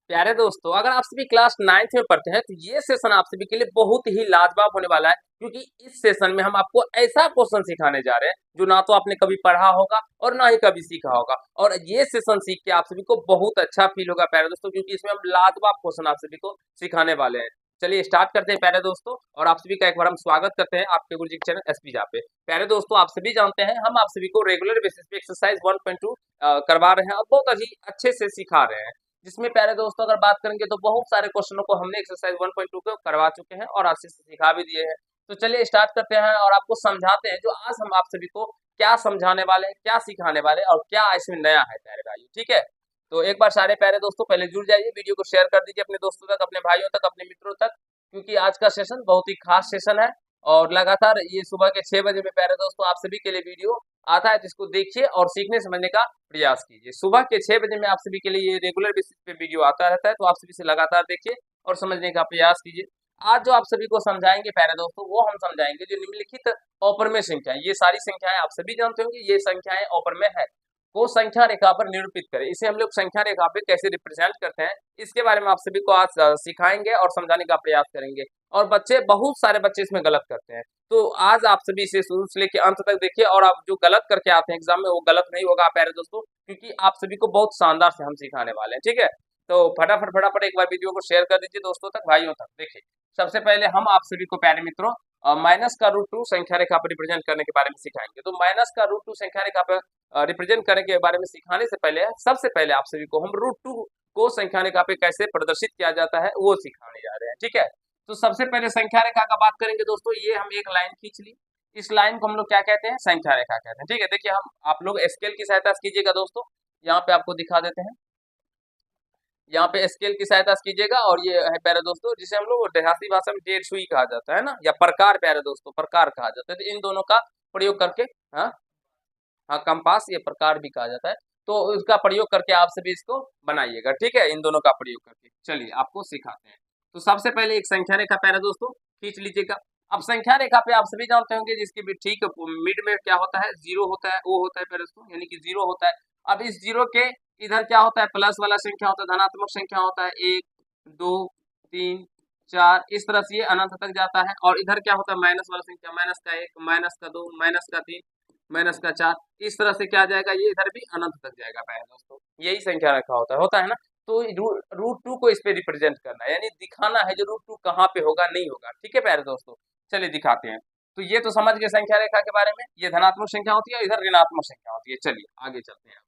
प्यारे दोस्तों, अगर आप सभी क्लास 9th में पढ़ते हैं तो ये सेशन आप सभी के लिए बहुत ही लाजवाब होने वाला है, क्योंकि इस सेशन में हम आपको ऐसा क्वेश्चन सिखाने जा रहे हैं जो ना तो आपने कभी पढ़ा होगा और ना ही कभी सीखा होगा। और ये सेशन सीख के आप सभी को बहुत अच्छा फील होगा प्यारे दोस्तों, क्योंकि इसमें हम लाजवाब क्वेश्चन आप सभी को सिखाने वाले हैं। चलिए स्टार्ट करते हैं प्यारे दोस्तों, और आप सभी का एक बार हम स्वागत करते हैं आपके गुरुजी के चैनल एसपी पे। प्यारे दोस्तों, आप सभी जानते हैं हम आप सभी को रेगुलर बेसिस पे एक्सरसाइज 1.2 करवा रहे हैं और बहुत ही अच्छे से सिखा रहे हैं, जिसमें प्यारे दोस्तों अगर बात करेंगे तो बहुत सारे क्वेश्चनों को हमने एक्सरसाइज 1.2 को करवा चुके हैं और अच्छे से सिखा भी दिए हैं। तो चलिए स्टार्ट करते हैं और आपको समझाते हैं जो आज हम आप सभी को क्या समझाने वाले हैं, क्या सिखाने वाले हैं और क्या इसमें नया है प्यारे भाई। ठीक है, तो एक बार सारे प्यारे दोस्तों पहले जुड़ जाइए, वीडियो को शेयर कर दीजिए अपने दोस्तों तक, अपने भाइयों तक, अपने मित्रों तक, क्योंकि आज का सेशन बहुत ही खास सेशन है। और लगातार ये सुबह के 6 बजे में प्यारे दोस्तों आप सभी के लिए वीडियो आता है, तो इसको देखिए और सीखने समझने का प्रयास कीजिए। सुबह के 6 बजे में आप सभी के लिए ये रेगुलर बेसिस पे वीडियो आता रहता है, तो आप सभी से लगातार देखिए और समझने का प्रयास कीजिए। आज जो आप सभी को समझाएंगे प्यारे दोस्तों, वो हम समझाएंगे जो निम्नलिखित ऑपर में संख्याएं, ये सारी संख्याएं आप सभी जानते होंगे, ये संख्याएं ऑपर में है, को संख्या रेखा पर निरूपित करें। इसे हम लोग संख्या रेखा पे कैसे रिप्रेजेंट करते हैं, इसके बारे में आप सभी को आज सिखाएंगे और समझाने का प्रयास करेंगे। और बच्चे, बहुत सारे बच्चे इसमें गलत करते हैं, तो आज आप सभी इसे शुरू से लेकर अंत तक देखिए, और आप जो गलत करके आते हैं एग्जाम में वो गलत नहीं होगा प्यारे दोस्तों, क्योंकि आप सभी को बहुत शानदार से हम सिखाने वाले हैं। ठीक है, तो फटाफट फटाफट एक बार वीडियो को शेयर कर दीजिए दोस्तों तक, भाइयों तक। देखिए, सबसे पहले हम आप सभी को प्यारे मित्रों माइनस का रूट टू संख्या रेखा पर रिप्रेजेंट करने के बारे में सिखाएंगे। तो माइनस का रूट टू संख्या रेखा पर रिप्रेजेंट करने के बारे में सिखाने से पहले सबसे पहले आप सभी को हम रूट टू को संख्या रेखा पे कैसे प्रदर्शित किया जाता है वो सिखाने जा रहे हैं। ठीक है, तो सबसे पहले संख्या रेखा का बात करेंगे दोस्तों। ये हम एक लाइन खींच ली, इस लाइन को हम लोग क्या कहते हैं, संख्या रेखा कहते हैं। ठीक है, देखिए हम आप लोग स्केल की सहायता से कीजिएगा दोस्तों, यहाँ पे आपको दिखा देते हैं, यहाँ पे स्केल की सहायता से कीजिएगा। और ये है प्यारे दोस्तों जिसे हम लोग देहाती भाषा में डेढ़ सुई कहा जाता है ना, या प्रकार प्यारे दोस्तों, प्रकार कहा जाता है। तो इन दोनों का प्रयोग करके, हाँ हाँ, कंपास ये प्रकार भी कहा जाता है, तो इसका प्रयोग करके आप सभी इसको बनाइएगा। ठीक है, इन दोनों का प्रयोग करके चलिए आपको सिखाते हैं। तो सबसे पहले एक संख्या रेखा प्यारे दोस्तों खींच लीजिएगा। अब संख्या रेखा पे आप सभी जानते होंगे जिसके भी ठीक मिड में क्या होता है, जीरो होता है, वो होता है प्यारे दोस्तों, यानी कि जीरो होता है। अब इस जीरो के इधर क्या होता है, प्लस वाला संख्या होता है, धनात्मक संख्या होता है, 1 2 3 4, इस तरह से ये अनंत तक जाता है। और इधर क्या होता है, माइनस वाला संख्या, माइनस का 1, माइनस का 2, माइनस का 3, माइनस का 4, इस तरह से क्या जाएगा, ये इधर भी अनंत तक जाएगा प्यारे दोस्तों। यही संख्या रखा होता है ना। तो रूट टू को इस पे रिप्रेजेंट करना है, यानी दिखाना है जो रूट टू कहाँ पे होगा, नहीं होगा। ठीक है प्यारे दोस्तों, चलिए दिखाते हैं। तो ये तो समझ गए संख्या रेखा के बारे में, ये धनात्मक संख्या होती है, इधर ऋणात्मक संख्या होती है। चलिए आगे चलते हैं।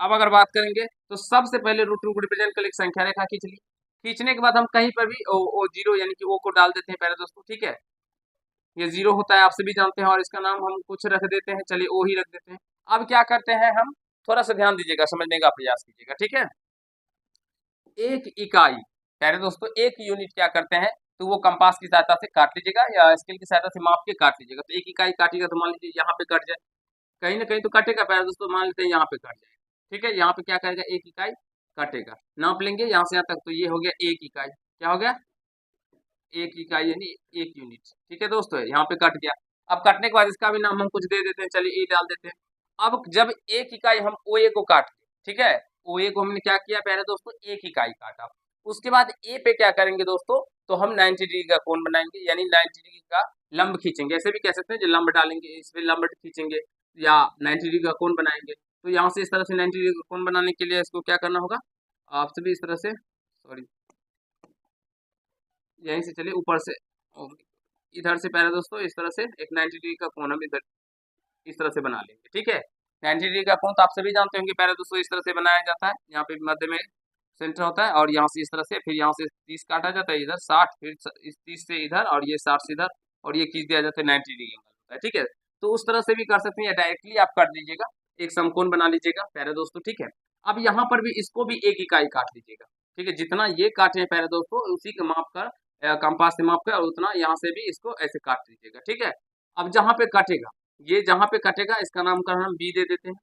अब अगर बात करेंगे तो सबसे पहले रूट टू को रिप्रेजेंट कर एक संख्या रेखा खींच ली। खींचने के बाद हम कहीं पर भी ओ जीरो यानी कि ओ को डाल देते हैं प्यारे दोस्तों। ठीक है, ये जीरो होता है आप सभी जानते हैं, और इसका नाम हम कुछ रख देते हैं, चलिए ओ ही रख देते हैं। अब क्या करते हैं हम, थोड़ा सा ध्यान दीजिएगा, समझने का प्रयास कीजिएगा। ठीक है, एक इकाई प्यारे दोस्तों, एक यूनिट क्या करते हैं, तो वो कंपास की सहायता से काट लीजिएगा या स्केल की सहायता से माप के काट लीजिएगा। तो एक इकाई काटिएगा तो मान लीजिए यहाँ पे कट जाए, कहीं ना कहीं तो कटेगा प्यारे दोस्तों, मान लेते हैं यहाँ पे कट जाए। ठीक है, यहाँ पे क्या करेगा, एक इकाई कटेगा। नाप लेंगे यहाँ से यहाँ तक, तो ये हो गया एक इकाई। क्या हो गया, एक इकाई यानी एक यूनिट। ठीक है दोस्तों, यहाँ पे कट गया। अब कटने के बाद इसका भी नाम हम कुछ दे देते हैं, चलिए ए डाल देते हैं। अब जब एक इकाई हम ओ ए को काट, ठीक है, ओ ए को हमने क्या किया प्यारे दोस्तों, एक इकाई काटा। उसके बाद ए पे क्या करेंगे दोस्तों, तो हम 90 डिग्री का कोण बनाएंगे, यानी 90 डिग्री का लंब खींचेंगे। ऐसे भी कह सकते हैं जो लंब डालेंगे, इस पे लंब खींचेंगे या 90 डिग्री का कोण बनाएंगे। तो यहाँ से इस तरह से 90 डिग्री का कोण बनाने के लिए इसको क्या करना होगा, आप सभी इस तरह से, सॉरी, यहीं से चलिए ऊपर से इधर से प्यारे दोस्तों इस तरह से एक 90 डिग्री का कोण हम इधर इस तरह से बना लेंगे। ठीक है, 90 डिग्री का कोण तो आप सभी जानते होंगे प्यारे दोस्तों, इस तरह से बनाया जाता है। यहाँ पे मध्य में सेंटर होता है, और यहाँ से इस तरह से, फिर यहाँ से 30 काटा जाता है, इधर 60, फिर इस 30 से इधर, और ये 60 से इधर, और ये खींच दिया जाता है 90 डिग्री एंगल होता है। ठीक है, तो उस तरह से भी कर सकते हैं, या डायरेक्टली आप कर दीजिएगा, एक समकोण बना लीजिएगा प्यारे दोस्तों। ठीक है, अब यहाँ पर भी इसको भी एक इकाई काट लीजिएगा। ठीक है, जितना ये काटे हैं प्यारे दोस्तों, उसी के माप कर कंपास से माप कर, और उतना यहाँ से भी इसको ऐसे काट लीजिएगा। ठीक है, अब जहाँ पे कटेगा, ये जहाँ पे कटेगा इसका नामकरण हम बी दे देते हैं।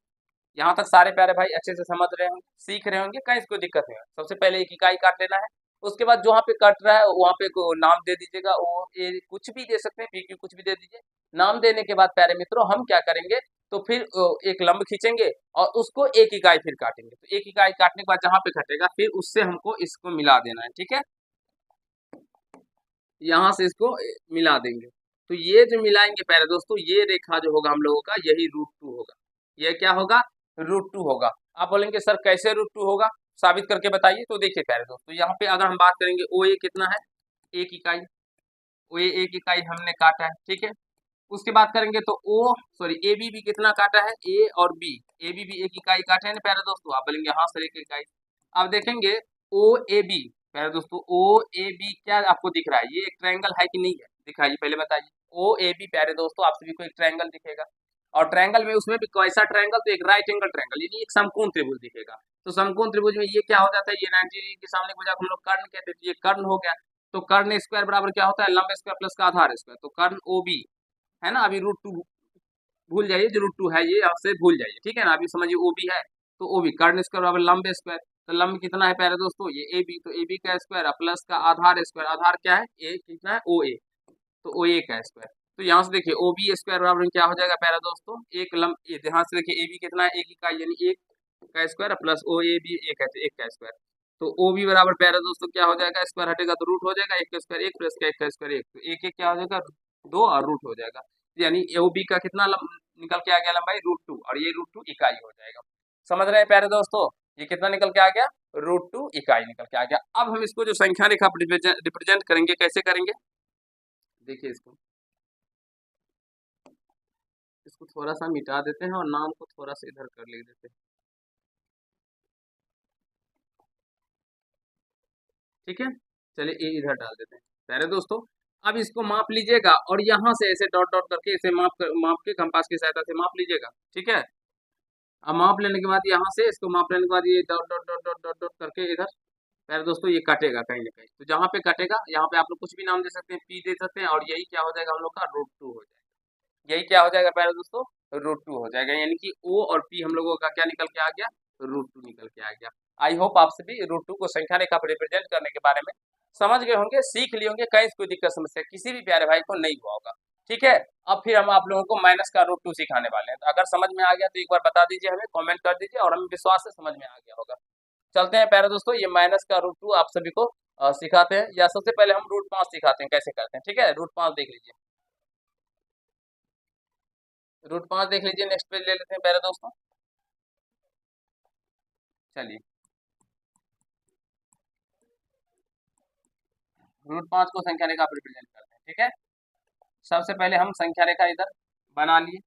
यहाँ तक सारे प्यारे भाई अच्छे से समझ रहे होंगे, सीख रहे होंगे, कहीं इसको दिक्कत नहीं है। सबसे पहले एक इकाई काट लेना है, उसके बाद जहाँ पे कट रहा है वहाँ पे को नाम दे दीजिएगा, वो ए कुछ भी दे सकते हैं, पी क्यू कुछ भी दे दीजिए। नाम देने के बाद प्यारे मित्रों हम क्या करेंगे, तो फिर एक लंब खींचेंगे और उसको एक इकाई फिर काटेंगे। तो एक इकाई काटने के बाद जहां पे कटेगा फिर उससे हमको इसको मिला देना है, ठीक है। यहाँ से इसको मिला देंगे। तो ये जो मिलाएंगे प्यारे दोस्तों, ये रेखा जो होगा हम लोगों का यही √2 होगा। ये क्या होगा? √2 होगा। आप बोलेंगे सर कैसे √2 होगा, साबित करके बताइए। तो देखिए प्यारे दोस्तों, यहाँ पे अगर हम बात करेंगे OA कितना है, एक इकाई। OA एक इकाई हमने काटा है, ठीक है। उसके बाद करेंगे तो AB भी कितना काटा है, A और B, AB भी एक इकाई काटे हैं ना प्यारे दोस्तों। आप बोलेंगे हाँ सर एक इकाई। अब देखेंगे OAB प्यारे दोस्तों, OAB क्या आपको दिख रहा है, ये एक ट्रायंगल है कि नहीं है, दिखाइए पहले बताइए। OAB प्यारे दोस्तों आप सभी को एक ट्रायंगल दिखेगा, और ट्रायंगल में उसमें भी कैसा ट्रायंगल, तो एक राइट एंगल ट्रायंगल, यानी एक समकोण त्रिभुज दिखेगा। तो समकोण त्रिभुज में ये क्या हो जाता है, ये 90 डिग्री के सामने को जाकर हम लोग कर्ण कहते हैं, ये कर्ण हो गया। तो कर्ण स्क्वायर बराबर क्या होता है, लंब स्क्वायर प्लस का आधार स्क्वायर। तो कर्ण OB है ना, अभी √2 भूल जाइए, जो √2 है ये आपसे भूल जाइए, ठीक है ना। अभी समझिए OB है तो OB कर्ण स्क्वायर बराबर लंब स्क्वायर। तो लंब कितना है प्यारे दोस्तों, ये AB, तो AB का स्क्वायर प्लस का आधार स्क्वायर, आधार क्या है A, कितना है OA, तो OA का स्क्वायर। तो यहाँ से देखिए OB स्क्वायर बराबर क्या हो जाएगा प्यारे दोस्तों, एक लंब, ये ध्यान से देखिए AB कितना है, एक इकाई, यानी एक का स्क्वायर प्लस OAB एक है, एक का स्क्वायर। तो OB बराबर प्यारे दोस्तों क्या हो जाएगा, स्क्वायर हटेगा तो रूट हो जाएगा, एक का स्क्वायर एक प्लस का एक का स्क्वायर एक, तो एक एक क्या हो जाएगा, 2 और रूट हो जाएगा। यानी OB का कितना निकल के आ गया लंबाई, √2, और ये √2 इकाई हो जाएगा। समझ रहे हैं प्यारे दोस्तों, ये कितना निकल के आ गया, √2 इकाई निकल के आ गया। अब हम इसको जो संख्या रेखा रिप्रेजेंट करेंगे, कैसे करेंगे, देखिए इसको थोड़ा सा मिटा देते हैं और नाम को थोड़ा सा इधर कर लिख देते हैं, ठीक है। चलिए ये इधर डाल देते हैं प्यारे दोस्तों। अब इसको माप लीजिएगा और यहाँ से ऐसे डॉट डॉट करके इसे माप के कंपास की सहायता से माप लीजिएगा, ठीक है। अब माप लेने के बाद यहाँ से इसको माप लेने के बाद ये dot dot dot dot dot dot करके इधर प्यारे दोस्तों ये कटेगा कहीं ना कहीं। तो जहाँ पे कटेगा यहाँ पे आप लोग कुछ भी नाम दे सकते हैं, P दे सकते हैं, और यही क्या हो जाएगा हम लोग का √2 हो जाएगा। यही क्या हो जाएगा प्यारे दोस्तों, √2 हो जाएगा, यानी कि O और P हम लोगों का क्या निकल के आ गया, √2 निकल के आ गया। आई होप आप सभी √2 को संख्या रेखा पर रिप्रेजेंट करने के बारे में समझ गए होंगे, सीख लिए होंगे, कहीं कोई दिक्कत समस्या किसी भी प्यारे भाई को नहीं हुआ होगा, ठीक है। अब फिर हम आप लोगों को माइनस का √2 सिखाने वाले हैं। तो अगर समझ में आ गया तो एक बार बता दीजिए, हमें कमेंट कर दीजिए, और हमें विश्वास से समझ में आ गया होगा। चलते हैं प्यारे दोस्तों, ये माइनस का √2 आप सभी को सिखाते हैं, या सबसे पहले हम √5 सिखाते हैं कैसे करते हैं, ठीक है। √5 देख लीजिए, √5 देख लीजिए, नेक्स्ट पेज ले लेते हैं प्यारे दोस्तों। चलिए √5 को संख्या रेखा पर रिप्रेजेंट करते हैं, ठीक है। सबसे पहले हम संख्या रेखा इधर बना लिए।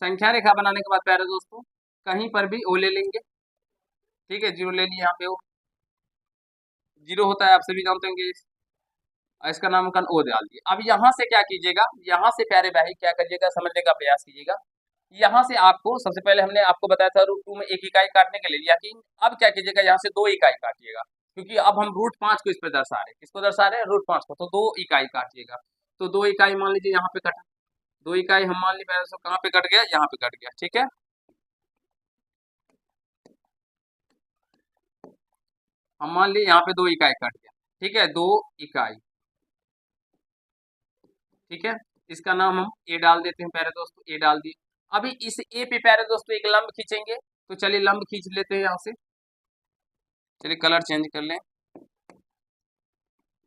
संख्या रेखा बनाने के बाद प्यारे दोस्तों कहीं पर भी O ले लेंगे, ठीक है, 0 ले लिए, यहाँ पे O 0 होता है, आप सभी जानते होंगे, इसका नामकरण O डाल दिए। अब यहाँ से क्या कीजिएगा, यहाँ से प्यारे भाई क्या करिएगा, समझने का प्रयास कीजिएगा। यहाँ से आपको सबसे पहले हमने आपको बताया था √2 में एक इकाई काटने के लिए, लेकिन अब क्या कीजिएगा, यहाँ से 2 इकाई काटिएगा, क्योंकि अब हम √5 को इस पे दर्शा रहे हैं, किसको दर्शा रहे हैं, √5 को। तो 2 इकाई काटिएगा, तो 2 इकाई मान लीजिए यहाँ पे कटा, 2 इकाई हम मान लीजिए कहाँ पे कट गया, यहाँ पे कट गया, ठीक है। हम मान लीजिए यहाँ पे 2 इकाई कट गया, ठीक है, 2 इकाई, ठीक है। इसका नाम हम A डाल देते हैं प्यारे दोस्तों, A डाल दिए। अभी इस A पे प्यारे दोस्तों एक लंब खींचेंगे, तो चलिए लंब खींच लेते हैं यहाँ से। चलिए कलर चेंज कर लें,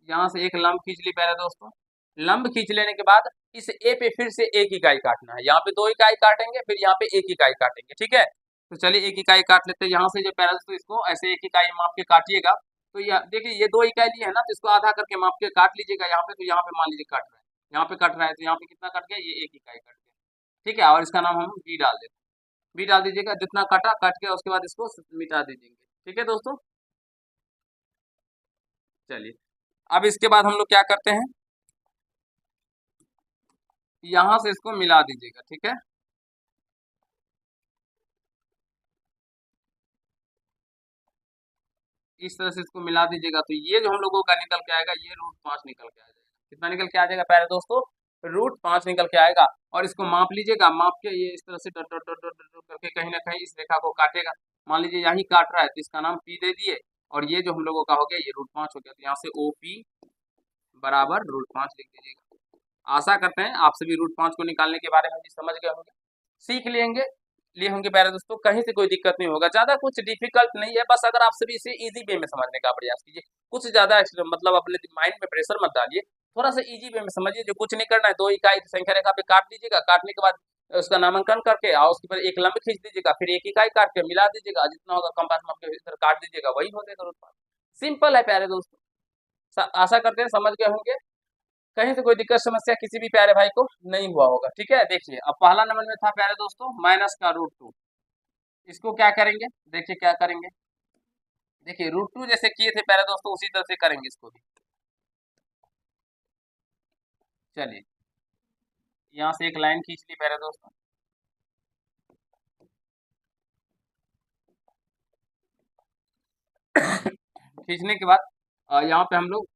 यहाँ से एक लंब खींच ली प्यारे दोस्तों। लंब खींच लेने के बाद इस A पे फिर से एक इकाई काटना है, यहाँ पे 2 इकाई काटेंगे, फिर यहाँ पे एक इकाई काटेंगे, ठीक है। तो चलिए एक इकाई काट लेते हैं यहाँ से, जो प्यारे दोस्तों इसको ऐसे एक इकाई माप के काटिएगा। तो यह देखिए ये 2 इकाई लिए है ना, तो इसको आधा करके माप के काट लीजिएगा यहाँ पे। तो यहाँ पे मान लीजिए कट रहा है, यहाँ पे कट रहा है, तो यहाँ पे कितना कट गया, ये एक इकाई कट गया, ठीक है। और इसका नाम हम B डाल देते हैं, B डाल दीजिएगा, जितना कटा कट के उसके बाद इसको मिटा दीजिएंगे, ठीक है दोस्तों। चलिए अब इसके बाद हम लोग क्या करते हैं, यहाँ से इसको मिला दीजिएगा, ठीक है। इस तरह से इसको मिला दीजिएगा, तो ये जो हम लोगों का निकल के आएगा, ये √5 निकल के आ जाएगा। कितना निकल के आ जाएगा प्यारे दोस्तों, √5 निकल के आएगा। और इसको माप लीजिएगा, माप के ये इस तरह से dot dot dot dot dot करके कहीं ना कहीं इस रेखा को काटेगा। मान लीजिए यही काट रहा है, तो इसका नाम P दे दिए, और ये जो हम लोगों का हो गया ये √5 हो गया। तो यहाँ से OP बराबर √5 लिख दीजिएगा। आशा करते हैं आप सभी √5 को निकालने के बारे में भी समझ गए होंगे। सीख लिए होंगे प्यारे दोस्तों, कहीं से कोई दिक्कत नहीं होगा, ज्यादा कुछ डिफिकल्ट नहीं है, बस अगर आप सभी इसे इजी वे में समझने का प्रयास कीजिए, कुछ ज्यादा मतलब अपने माइंड में प्रेशर मत डालिए, थोड़ा सा इजी वे में समझिए, जो कुछ नहीं करना है, 2 इकाई संख्या रेखा पे काट लीजिएगा, काटने के बाद उसका नामांकन करके और उसके ऊपर एक लंब खींच दीजिएगा, फिर एक इकाई काट के मिला दीजिएगा, जितना होगा कंपास में आपके इधर काट दीजिएगा, वही हो जाएगा उत्पाद। सिंपल है प्यारे दोस्तों, आशा करते हैं समझ गए होंगे, कहीं से कोई दिक्कत समस्या किसी भी प्यारे भाई को नहीं हुआ होगा। ठीक है, देखिए अब पहला नंबर में था प्यारे दोस्तों -√2, इसको क्या करेंगे, देखिए क्या करेंगे, देखिए √2 जैसे किए थे प्यारे दोस्तों उसी तरह से करेंगे इसको भी। चलिए यहाँ से एक लाइन खींच ली प्यारे दोस्तों, खींचने के बाद यहाँ पे हम लोग,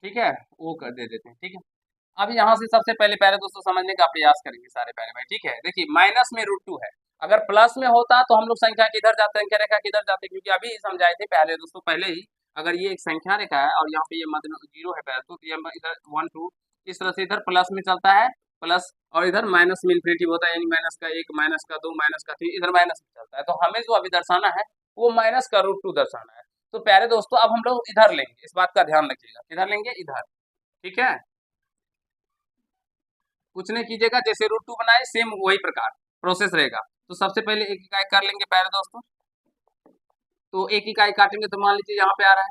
ठीक है, वो कर दे देते हैं। ठीक है, अब यहाँ से सबसे पहले प्यारे दोस्तों समझने का प्रयास करेंगे सारे प्यारे भाई। ठीक है, देखिए माइनस में √2 है, अगर प्लस में होता तो हम लोग संख्या किधर जाते हैं, संख्या रेखा किधर जाते, क्योंकि अभी समझाए थे पहले दोस्तों पहले ही, अगर ये एक संख्या रेखा है और यहाँ पे ये मध्य 0 है प्यारे दोस्तों, तो ये इधर 1 2 इस तरह से इधर प्लस में चलता है, प्लस, और इधर माइनस में इन्फिनिटी होता है, यानी -1 -2 -3 इधर माइनस में चलता है, तो हमें जो अभी दर्शाना है वो -√2 दर्शाना है। तो प्यारे दोस्तों अब हम लोग इधर लेंगे, इस बात का ध्यान रखिएगा, किधर लेंगे, इधर। ठीक है, कुछ नहीं कीजिएगा, जैसे √2 बनाए सेम वही प्रकार प्रोसेस रहेगा। तो सबसे पहले एक इकाई कर लेंगे प्यारे दोस्तों, तो एक इकाई काटेंगे, तो मान लीजिए यहाँ पे आ रहा है,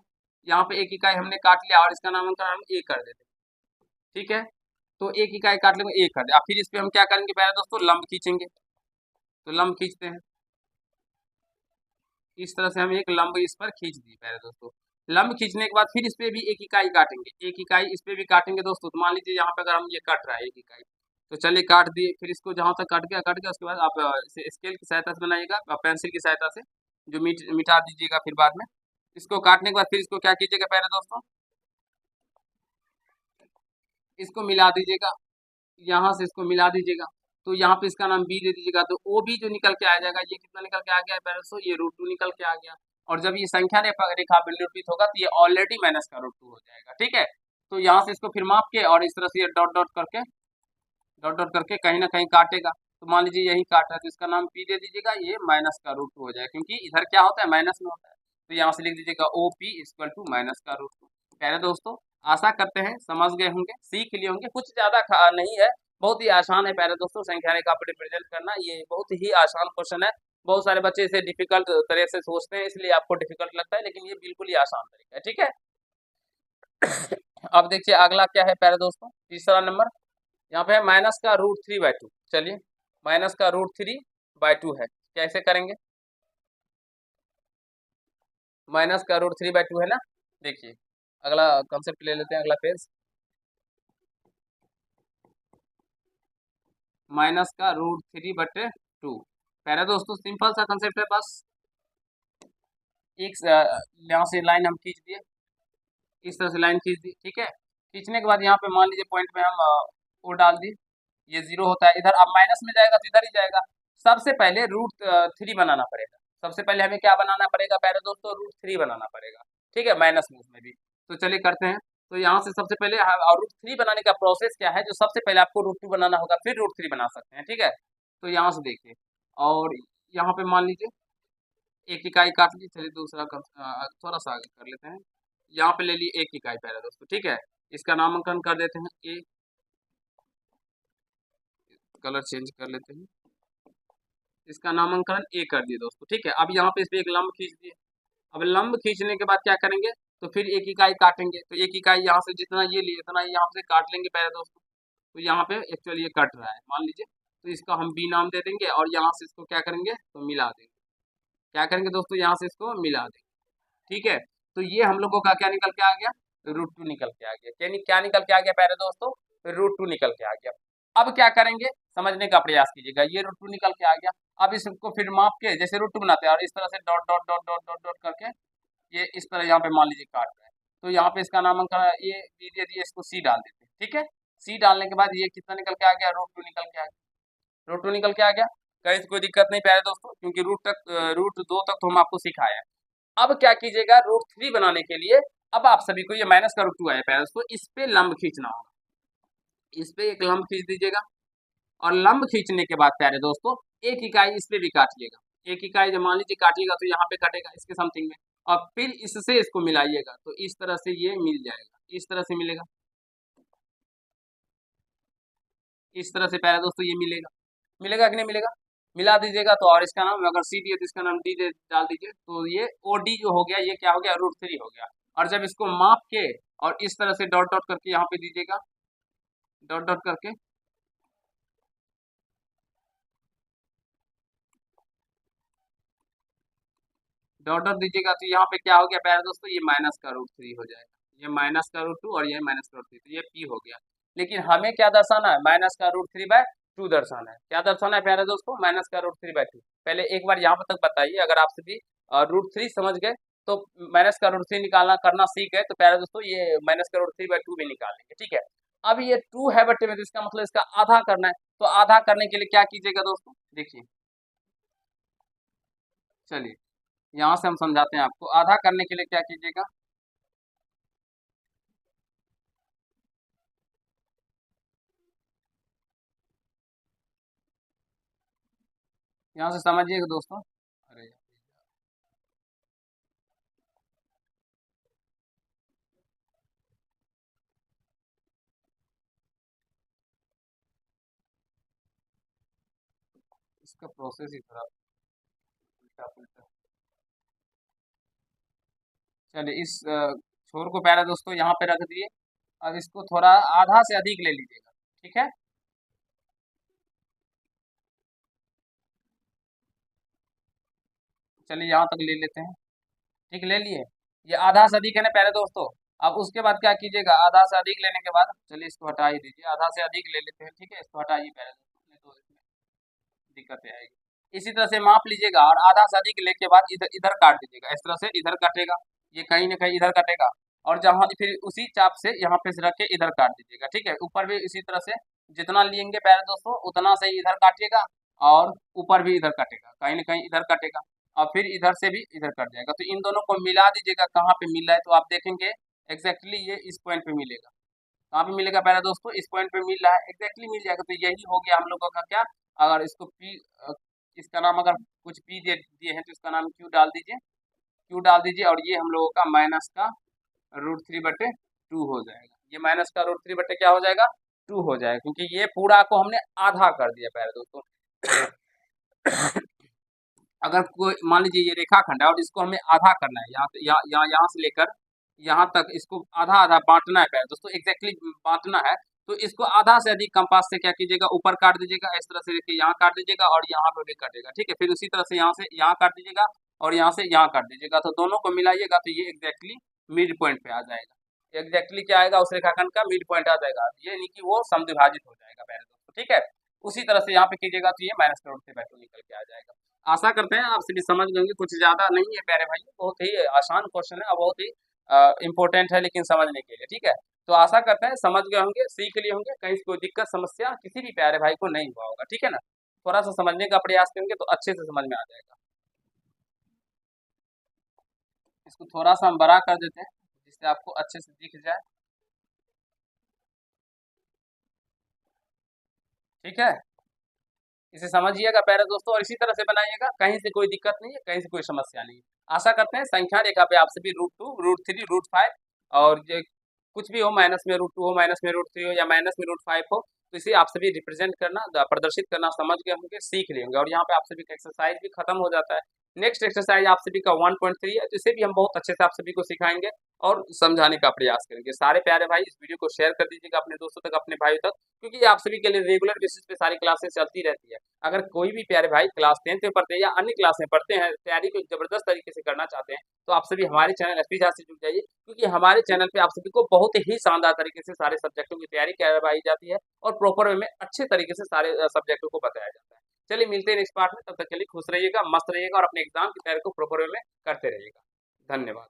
यहाँ पे एक इकाई हमने काट लिया और इसका नामांकन हम ए कर देते हैं। ठीक है, तो एक इकाई काट लेंगे, ए कर दे, फिर इस पे हम क्या करेंगे प्यारे दोस्तों, लंब खींचेंगे, तो लंब खींचते हैं, इस तरह से हम एक लंब इस पर खींच दिए प्यारे दोस्तों। लंब खींचने के बाद फिर इस पे भी एक इकाई काटेंगे, एक इकाई इस पे भी काटेंगे दोस्तों, तो मान लीजिए यहाँ पे अगर हम ये कट रहा है एक इकाई, तो चलिए काट दिए, फिर इसको जहाँ तक कट गया उसके बाद आप इसे स्केल की सहायता से बनाइएगा, पेंसिल की सहायता से, जो मिटा दीजिएगा फिर बाद में। इसको काटने के बाद फिर इसको क्या कीजिएगा प्यारे दोस्तों, इसको मिला दीजिएगा, यहाँ से इसको मिला दीजिएगा, तो यहाँ पे इसका नाम बी दे दीजिएगा, तो ओ बी जो निकल के आ जाएगा, ये कितना निकल के आ गया है प्यारे दोस्तों, ये √2 निकल के आ गया। और जब ये संख्या रेखा पे निरूपित होगा तो ये ऑलरेडी -√2 हो जाएगा। ठीक है, तो यहाँ से इसको फिर माप के और इस तरह से डॉट डॉट करके कहीं ना कहीं काटेगा, तो मान लीजिए यही काट रहा है, तो इसका नाम पी दे दीजिएगा, ये -√2 हो जाएगा, क्योंकि इधर क्या होता है, माइनस में होता है, तो यहाँ से लिख दीजिएगा ओ पी इक्वल टू -√2। प्यारे दोस्तों आशा करते हैं समझ गए होंगे, सीख लिए होंगे, कुछ ज्यादा नहीं है, बहुत ही आसान है प्यारे दोस्तों, संख्या रेखा पर रिप्रेजेंट करना, ये बहुत ही आसान क्वेश्चन है, बहुत सारे बच्चे इसे डिफिकल्ट तरह से सोचते हैं, इसलिए आपको डिफिकल्ट लगता है, लेकिन ये बिल्कुल ही आसान तरीका है। ठीक है, अब देखिए अगला क्या है प्यारे दोस्तों, तीसरा नंबर, यहाँ पे है -√3/2। चलिए -√3/2 है, कैसे करेंगे, -√3/2 है ना, देखिए अगला कंसेप्ट ले लेते हैं, अगला पेज, -√3/2। पहले दोस्तों सिंपल सा कंसेप्ट है, बस एक यहाँ से लाइन हम खींच दिए, इस तरह से लाइन खींच दी। ठीक है, खींचने के बाद यहाँ पे मान लीजिए पॉइंट में हम ओ डाल दी, ये 0 होता है, इधर अब माइनस में जाएगा तो इधर ही जाएगा, सबसे पहले √3 बनाना पड़ेगा, सबसे पहले हमें क्या बनाना पड़ेगा प्यारे दोस्तों, √3 बनाना पड़ेगा। ठीक है, माइनस में उसमें भी, तो चलिए करते हैं, तो यहाँ से सबसे पहले और √3 बनाने का प्रोसेस क्या है, जो सबसे पहले आपको √2 बनाना होगा, फिर √3 बना सकते हैं। ठीक है, तो यहाँ से देखिए, और यहाँ पे मान लीजिए एक इकाई काट ली, चलिए दूसरा थोड़ा सा आगे कर लेते हैं, यहाँ पे ले ली एक इकाई पहले दोस्तों। ठीक है, इसका नामांकन कर देते हैं ए, कलर चेंज कर लेते हैं, इसका नामांकन ए कर दिए दोस्तों। ठीक है, अब यहाँ पे इस पे एक लंब खींच दिए, अब लंब खींचने के बाद क्या करेंगे, तो फिर एक इकाई काटेंगे, तो एक इकाई यहाँ से जितना ये लिए उतना यहाँ से काट लेंगे पहले दोस्तों, तो यहाँ पे एक्चुअली ये कट रहा है मान लीजिए, तो इसका हम बी नाम दे देंगे, और यहाँ से इसको क्या करेंगे, तो मिला देंगे, क्या करेंगे दोस्तों, यहाँ से इसको मिला देंगे। ठीक है, तो ये हम लोगों का क्या निकल के आ गया, √2 निकल के आ गया, यानी क्या निकल के आ गया प्यारे दोस्तों, √2 निकल के आ गया। अब क्या करेंगे, समझने का प्रयास कीजिएगा, ये √2 निकल के आ गया, अब इसको फिर माप के जैसे √2 बनाते हैं, और इस तरह से dot dot dot dot dot dot करके ये इस तरह यहाँ पे मान लीजिए काट रहा है, तो यहाँ पे इसका नामांकन ये दीजिए दिए, इसको सी डाल देते हैं। ठीक है, सी डालने के बाद ये कितना निकल के आ गया, √2 निकल के आ गया, √2 निकल के आ गया, कहीं से कोई दिक्कत नहीं प्यारे दोस्तों, क्योंकि √2 तक तो हम आपको सिखाए हैं। अब क्या कीजिएगा, √3 बनाने के लिए अब आप सभी को ये -√2 आया प्यारे दोस्तों, इस पे लंब खींचना होगा, इस पे एक लंब खींच दीजिएगा, और लंब खींचने के बाद प्यारे दोस्तों एक इकाई इस पे भी काटिएगा, एक इकाई जब मान लीजिए काटिएगा तो यहाँ पे कटेगा इसके समथिंग में, और फिर इससे इसको मिलाइएगा तो इस तरह से ये मिल जाएगा, इस तरह से मिलेगा, इस तरह से प्यारे दोस्तों ये मिलेगा, मिलेगा कि नहीं मिलेगा, मिला दीजिएगा तो, और इसका नाम अगर सी दिए तो इसका नाम डी डाल दीजिए, तो ये ओ डी जो हो गया ये क्या हो गया, √3 हो गया। और जब इसको माप के और इस तरह से डॉट डॉट करके यहाँ पे दीजिएगा, डॉट डॉट करके, डॉट डॉट दीजिएगा तो यहाँ पे क्या हो गया प्यारे दोस्तों, ये माइनस का √3 हो जाएगा, ये माइनस का √2 और ये माइनस का √3, तो ये पी हो गया। लेकिन हमें क्या दर्शाना है, माइनस का √3/2 दर्शाना है। क्या दर्शाना है प्यारे दोस्तों, माइनस का √3/2। पहले एक बार यहाँ तक बताइए, अगर आपसे भी √3 समझ गए तो माइनस का √3 निकालना करना सीख गए तो प्यारे दोस्तों ये माइनस का √3/2 भी निकाल लेंगे, ठीक है। अब ये 2 है बटे में, तो इसका मतलब इसका आधा करना है, तो आधा करने के लिए क्या कीजिएगा दोस्तों, देखिए, चलिए यहाँ से हम समझाते हैं आपको। आधा करने के लिए क्या कीजिएगा, यहाँ से समझिएगा दोस्तों। अरे इसका प्रोसेस ही थोड़ा उल्टा पुल्टा। चलिए इस छोर को प्यारे दोस्तों यहाँ पे रख दिए। अब इसको थोड़ा आधा से अधिक ले लीजिएगा, ठीक है। चलिए यहाँ तक ले लेते हैं, ठीक, ले लिए। ये आधा से अधिक है ना प्यारे दोस्तों। अब उसके बाद क्या कीजिएगा, आधा से अधिक लेने के बाद, चलिए इसको हटा ही दीजिए, आधा से अधिक ले लेते हैं, ठीक है, इसको हटाइए प्यारे दोस्तों, नहीं तो इसमें दिक्कतें आएगी। इसी तरह से माप लीजिएगा और आधा से अधिक लेने के बाद इधर इधर काट दीजिएगा, इस तरह से इधर कटेगा, ये कहीं ना कहीं इधर कटेगा, और जहाँ फिर उसी चाप से यहाँ पे से रख के इधर काट दीजिएगा, ठीक है। ऊपर भी इसी तरह से जितना लेंगे प्यारे दोस्तों उतना से ही इधर काटिएगा, और ऊपर भी इधर कटेगा, कहीं ना कहीं इधर कटेगा, और फिर इधर से भी इधर कट जाएगा। तो इन दोनों को मिला दीजिएगा, कहाँ पे मिल रहा है तो आप देखेंगे एग्जैक्टली ये इस पॉइंट पे मिलेगा। कहाँ पे मिलेगा प्यारे दोस्तों, इस पॉइंट पे मिल रहा है, एग्जैक्टली मिल जाएगा। तो यही हो गया हम लोगों का क्या, अगर इसको पी, इसका नाम अगर कुछ पी दे दिए हैं तो इसका नाम क्यू डाल दीजिए, क्यू डाल दीजिए, और ये हम लोगों का माइनस का √3/2 हो जाएगा। ये माइनस का √3 बटे क्या हो जाएगा, 2 हो जाएगा, क्योंकि ये पूरा को हमने आधा कर दिया प्यारे दोस्तों। अगर कोई मान लीजिए ये रेखाखंड है और इसको हमें आधा करना है, यहाँ से यहाँ से लेकर यहाँ तक इसको आधा आधा बांटना है प्यारे दोस्तों, एग्जैक्टली बांटना है। तो इसको आधा से अधिक कंपास से क्या कीजिएगा, ऊपर काट दीजिएगा, इस तरह से देखिए यहाँ काट दीजिएगा और यहाँ पर भी काटेगा, ठीक है। फिर उसी तरह से यहाँ से यहाँ काट दीजिएगा और यहाँ से यहाँ काट दीजिएगा, तो दोनों को मिलाइएगा तो ये एग्जैक्टली मिड पॉइंट पे आ जाएगा। एग्जैक्टली क्या आएगा, उस रेखाखंड का मिड पॉइंट आ जाएगा, ये नहीं कि वो समद्विभाजित हो जाएगा प्यारे दोस्तों, ठीक है। उसी तरह से यहाँ पे कीजिएगा तो ये माइनस का √3/2 निकल के आ जाएगा। आशा करते हैं आप सभी समझ गए होंगे, कुछ ज़्यादा नहीं है प्यारे भाई, बहुत ही आसान क्वेश्चन है और बहुत ही इम्पोर्टेंट है लेकिन समझने के लिए, ठीक है। तो आशा करते हैं समझ गए होंगे, सीख लिए होंगे, कहीं से कोई दिक्कत समस्या किसी भी प्यारे भाई को नहीं हुआ होगा, ठीक है ना। थोड़ा सा समझने का प्रयास करेंगे तो अच्छे से समझ में आ जाएगा। इसको थोड़ा सा हम बड़ा कर देते हैं जिससे आपको अच्छे से दिख जाए, ठीक है। इसे समझिएगा प्यारे दोस्तों और इसी तरह से बनाइएगा, कहीं से कोई दिक्कत नहीं है, कहीं से कोई समस्या नहीं है। आशा करते हैं संख्या रेखा पे आप सभी √2, √3, √5 और ये कुछ भी हो, माइनस में √2 हो, माइनस में √3 हो या माइनस में √5 हो, तो इसे आप सभी रिप्रेजेंट करना, प्रदर्शित करना समझ गए होंगे, सीख लिए होंगे। और यहाँ पे आप सभी का एक्सरसाइज भी खत्म हो जाता है। नेक्स्ट एक्सरसाइज आप सभी का 1.3 है, तो इसे भी हम बहुत अच्छे से आप सभी को सिखाएंगे और समझाने का प्रयास करेंगे। सारे प्यारे भाई इस वीडियो को शेयर कर दीजिएगा अपने दोस्तों तक, अपने भाइयों तक, क्योंकि ये आप सभी के लिए रेगुलर बेसिस पे सारी क्लासेस चलती रहती है। अगर कोई भी प्यारे भाई क्लास 10th में पढ़ते हैं या अन्य क्लास में पढ़ते हैं, तैयारी को जबरदस्त तरीके से करना चाहते हैं, तो आप सभी हमारे चैनल एसपी झा से जुड़ जाइए, क्योंकि हमारे चैनल पे आप सभी को बहुत ही शानदार तरीके से सारे सब्जेक्टों की तैयारी करवाई जाती है और प्रॉपर वे में अच्छे तरीके से सारे सब्जेक्टों को बताया जाता है। चलिए मिलते हैं नेक्स्ट पार्ट में, तब तक के लिए खुश रहिएगा, मस्त रहिएगा और अपने एग्जाम की तैयारी को प्रॉपर वे में करते रहिएगा। धन्यवाद।